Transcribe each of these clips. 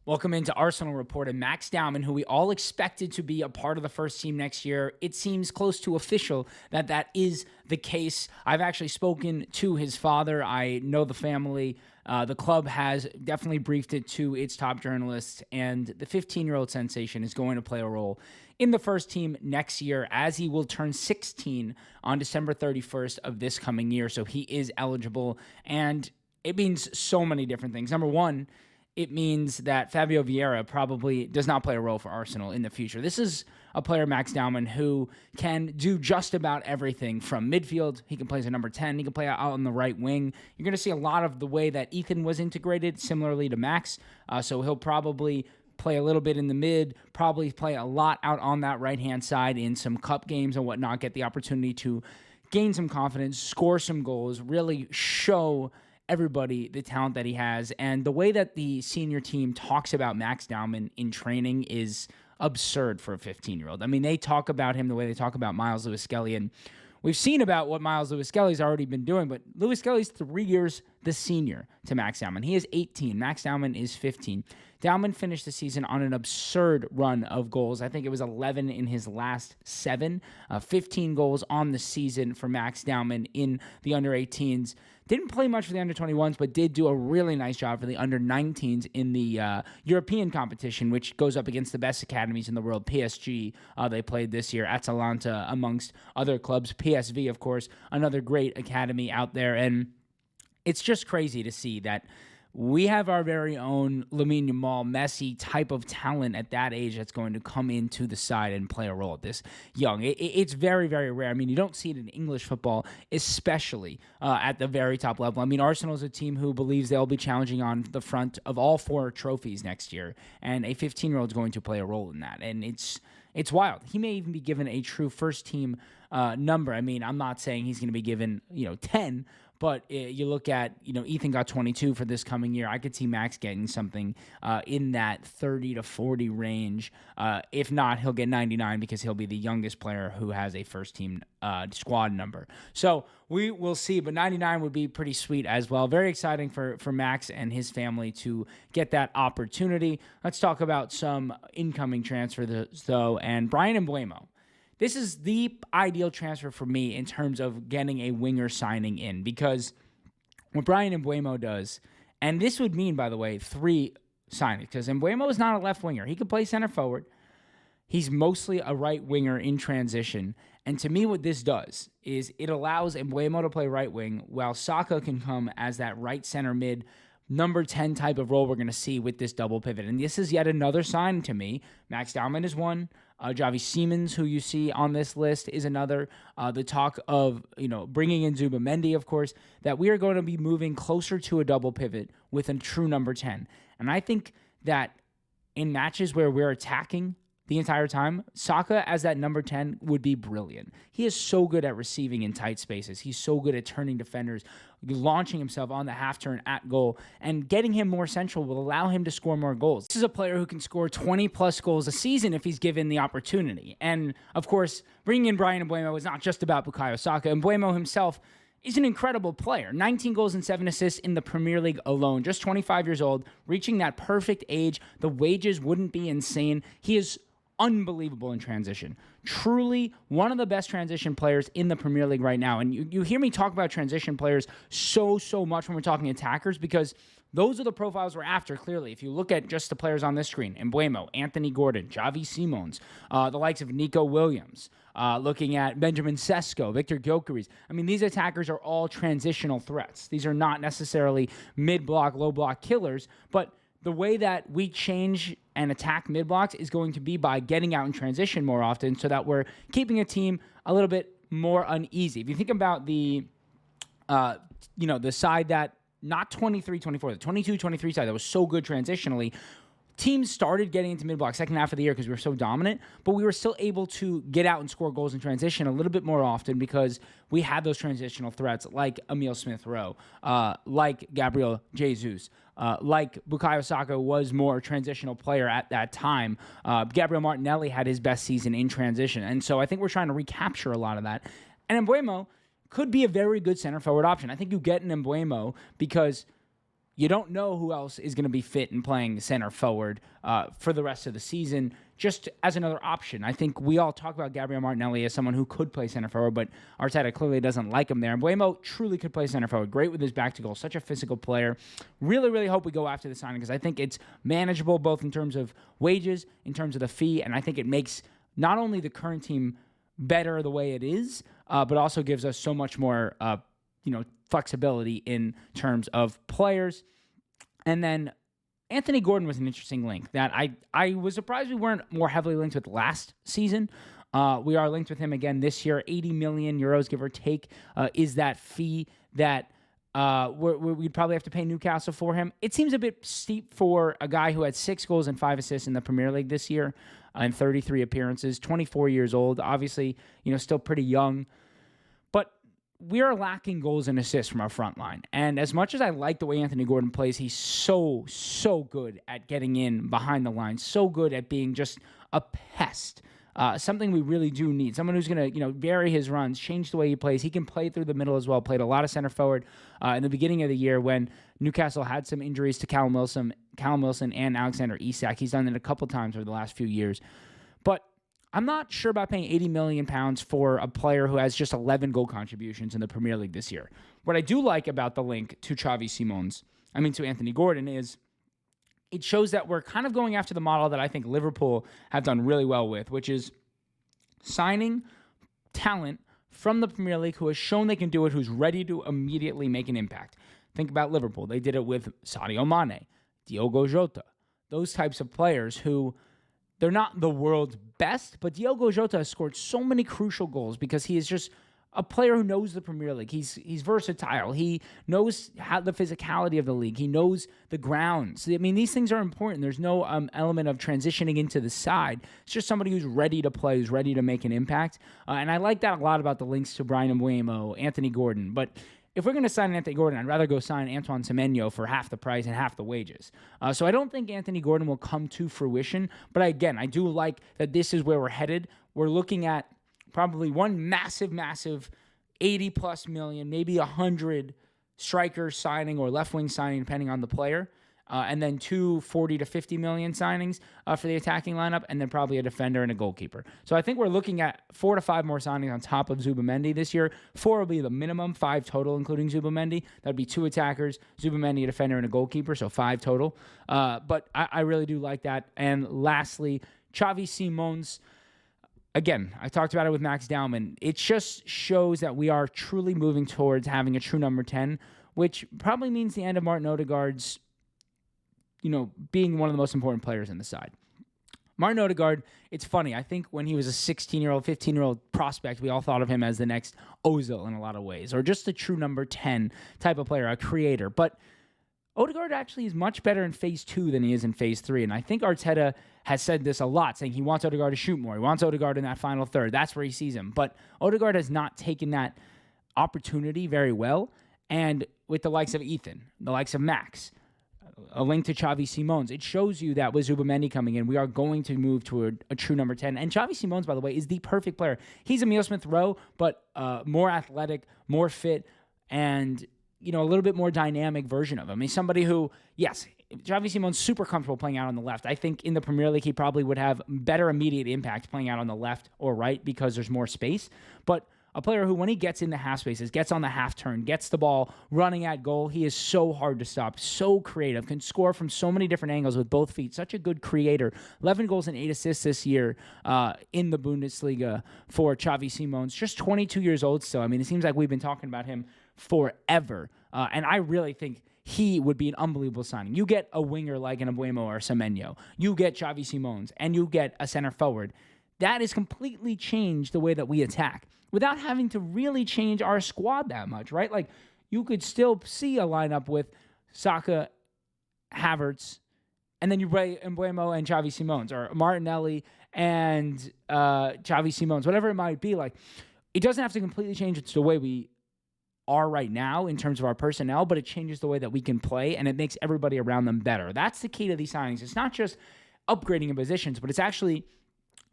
Welcome into Arsenal reporter Max Dowman, who we all expected to be a part of the first team next year. It seems close to official that that is the case. I've actually spoken to his father. I know the family. The club has definitely briefed it to its top journalists, and the 15-year-old sensation is going to play a role in the first team next year, as he will turn 16 on December 31st of this coming year. So he is eligible, and it means so many different things. Number one, it means that Fabio Vieira probably does not play a role for Arsenal in the future. This is a player, Max Dowman, who can do just about everything from midfield. He can play as a number 10. He can play out on the right wing. You're going to see a lot of the way that Ethan was integrated, similarly to Max. So he'll probably play a little bit in the mid, probably play a lot out on that right-hand side in some cup games and whatnot, get the opportunity to gain some confidence, score some goals, really show everybody the talent that he has. And the way that the senior team talks about Max Dowman in training is absurd for a 15-year-old. I mean, they talk about him the way they talk about Miles Lewis-Skelly, and we've seen about what Miles Lewis-Skelly's already been doing, but Lewis-Skelly's 3 years the senior to Max Dowman. He is 18. Max Dowman is 15. Dowman finished the season on an absurd run of goals. I think it was 11 in his last 7. 15 goals on the season for Max Dowman in the under-18s. Didn't play much for the under-21s, but did do a really nice job for the under-19s in the European competition, which goes up against the best academies in the world. PSG, they played this year. Atalanta, amongst other clubs. PSV, of course, another great academy out there. And it's just crazy to see that we have our very own Lamine Yamal, Messi type of talent at that age that's going to come into the side and play a role at this young. It's very, very rare. I mean, you don't see it in English football, especially at the very top level. I mean, Arsenal is a team who believes they'll be challenging on the front of all 4 trophies next year, and a 15-year-old is going to play a role in that. And it's wild. He may even be given a true first-team number. I mean, I'm not saying he's going to be given 10, but you look at, Ethan got 22 for this coming year. I could see Max getting something in that 30 to 40 range. If not, he'll get 99 because he'll be the youngest player who has a first-team squad number. So we will see, but 99 would be pretty sweet as well. Very exciting for Max and his family to get that opportunity. Let's talk about some incoming transfers, though, and Bryan Mbeumo. This is the ideal transfer for me in terms of getting a winger signing in, because what Bryan Mbeumo does, and this would mean, by the way, 3 signings, because Mbeumo is not a left winger. He could play center forward. He's mostly a right winger in transition. And to me, what this does is it allows Mbeumo to play right wing, while Saka can come as that right center mid, number 10 type of role we're going to see with this double pivot. And this is yet another sign to me. Max Dowman is one. Xavi Simons, who you see on this list, is another. The talk of, bringing in Zubimendi, of course, that we are going to be moving closer to a double pivot with a true number 10. And I think that in matches where we're attacking the entire time, Saka as that number 10 would be brilliant. He is so good at receiving in tight spaces. He's so good at turning defenders, launching himself on the half turn at goal, and getting him more central will allow him to score more goals. This is a player who can score 20-plus goals a season if he's given the opportunity. And, of course, bringing in Bryan Mbeumo is not just about Bukayo Saka. Mbeumo himself is an incredible player. 19 goals and 7 assists in the Premier League alone. Just 25 years old, reaching that perfect age. The wages wouldn't be insane. He is unbelievable in transition. Truly one of the best transition players in the Premier League right now. And you hear me talk about transition players so much when we're talking attackers, because those are the profiles we're after, clearly. If you look at just the players on this screen, Mbeumo, Anthony Gordon, Xavi Simons, the likes of Nico Williams, looking at Benjamin Sesko, Victor Gyökeres. I mean, these attackers are all transitional threats. These are not necessarily mid-block, low-block killers, but the way that we change and attack mid-blocks is going to be by getting out in transition more often, so that we're keeping a team a little bit more uneasy. If you think about the side that, not 23-24, the 22-23 side that was so good transitionally, teams started getting into mid-block second half of the year because we were so dominant, but we were still able to get out and score goals in transition a little bit more often because we had those transitional threats like Emile Smith-Rowe, like Gabriel Jesus, like Bukayo Saka was more transitional player at that time. Gabriel Martinelli had his best season in transition, and so I think we're trying to recapture a lot of that. And Mbeumo could be a very good center forward option. I think you get an Mbeumo because you don't know who else is going to be fit and playing center forward for the rest of the season, just as another option. I think we all talk about Gabriel Martinelli as someone who could play center forward, but Arteta clearly doesn't like him there. And Mbeumo truly could play center forward. Great with his back to goal. Such a physical player. Really, really hope we go after the signing because I think it's manageable both in terms of wages, in terms of the fee, and I think it makes not only the current team better the way it is, but also gives us so much more flexibility in terms of players. And then Anthony Gordon was an interesting link that I was surprised we weren't more heavily linked with last season. We are linked with him again this year. 80 million euros, give or take, is that fee that we'd probably have to pay Newcastle for him. It seems a bit steep for a guy who had 6 goals and 5 assists in the Premier League this year in 33 appearances, 24 years old, obviously, still pretty young. But we are lacking goals and assists from our front line. And as much as I like the way Anthony Gordon plays, he's so good at getting in behind the line, so good at being just a pest. Something we really do need. Someone who's going to, vary his runs, change the way he plays. He can play through the middle as well. Played a lot of center forward in the beginning of the year when Newcastle had some injuries to Callum Wilson and Alexander Isak. He's done it a couple times over the last few years. But I'm not sure about paying £80 million for a player who has just 11 goal contributions in the Premier League this year. What I do like about the link to to Anthony Gordon is it shows that we're kind of going after the model that I think Liverpool have done really well with, which is signing talent from the Premier League who has shown they can do it, who's ready to immediately make an impact. Think about Liverpool. They did it with Sadio Mane, Diogo Jota, those types of players who they're not the world's best, but Diogo Jota has scored so many crucial goals because he is just a player who knows the Premier League. He's versatile. He knows how the physicality of the league. He knows the grounds. I mean, these things are important. There's no element of transitioning into the side. It's just somebody who's ready to play, who's ready to make an impact. And I like that a lot about the links to Bryan Mbeumo, Anthony Gordon. But if we're going to sign Anthony Gordon, I'd rather go sign Antoine Semenyo for half the price and half the wages. So I don't think Anthony Gordon will come to fruition. But again, I do like that this is where we're headed. We're looking at probably one massive 80+ million, maybe 100 striker signing or left wing signing, depending on the player. And then 2 40 to 50 million signings for the attacking lineup, and then probably a defender and a goalkeeper. So I think we're looking at 4 to 5 more signings on top of Zubimendi this year. 4 will be the minimum, 5 total, including Zubimendi. That would be 2 attackers, Zubimendi, a defender, and a goalkeeper, so 5 total. But I really do like that. And lastly, Xavi Simons. Again, I talked about it with Max Dowman. It just shows that we are truly moving towards having a true number 10, which probably means the end of Martin Odegaard's being one of the most important players in the side. Martin Odegaard, it's funny. I think when he was a 16-year-old, 15-year-old prospect, we all thought of him as the next Ozil in a lot of ways, or just a true number 10 type of player, a creator. But Odegaard actually is much better in phase 2 than he is in phase 3. And I think Arteta has said this a lot, saying he wants Odegaard to shoot more. He wants Odegaard in that final third. That's where he sees him. But Odegaard has not taken that opportunity very well. And with the likes of Ethan, the likes of Max, a link to Xavi Simons, it shows you that with Zubimendi coming in, we are going to move toward a true number 10. And Xavi Simons, by the way, is the perfect player. He's Emile Smith-Rowe, but more athletic, more fit, and a little bit more dynamic version of him. He's somebody who, yes, Xavi Simons super comfortable playing out on the left. I think in the Premier League, he probably would have better immediate impact playing out on the left or right because there's more space. But a player who, when he gets into half spaces, gets on the half turn, gets the ball running at goal, he is so hard to stop, so creative, can score from so many different angles with both feet, such a good creator. 11 goals and 8 assists this year in the Bundesliga for Xavi Simons. Just 22 years old still. I mean, it seems like we've been talking about him forever. And I really think he would be an unbelievable signing. You get a winger like an Mbeumo or Semenyo. You get Xavi Simons, and you get a center forward. That has completely changed the way that we attack without having to really change our squad that much, right? Like, you could still see a lineup with Saka, Havertz, and then you play Mbeumo and Xavi Simons, or Martinelli and Xavi Simons, whatever it might be. Like, it doesn't have to completely change. It's the way we are right now in terms of our personnel, but it changes the way that we can play, and it makes everybody around them better. That's the key to these signings. It's not just upgrading in positions, but it's actually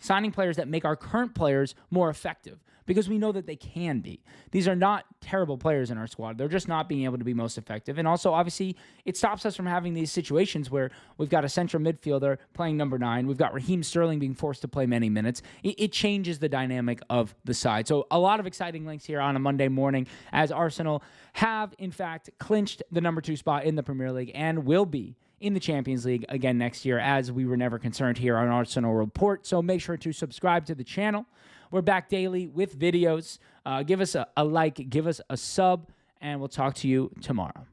signing players that make our current players more effective because we know that they can be. These are not terrible players in our squad. They're just not being able to be most effective. And also, obviously, it stops us from having these situations where we've got a central midfielder playing number 9. We've got Raheem Sterling being forced to play many minutes. It changes the dynamic of the side. So a lot of exciting links here on a Monday morning as Arsenal have, in fact, clinched the number 2 spot in the Premier League and will be in the Champions League again next year, as we were never concerned here on Arsenal Report. So make sure to subscribe to the channel. We're back daily with videos. Give us a like, give us a sub, and we'll talk to you tomorrow.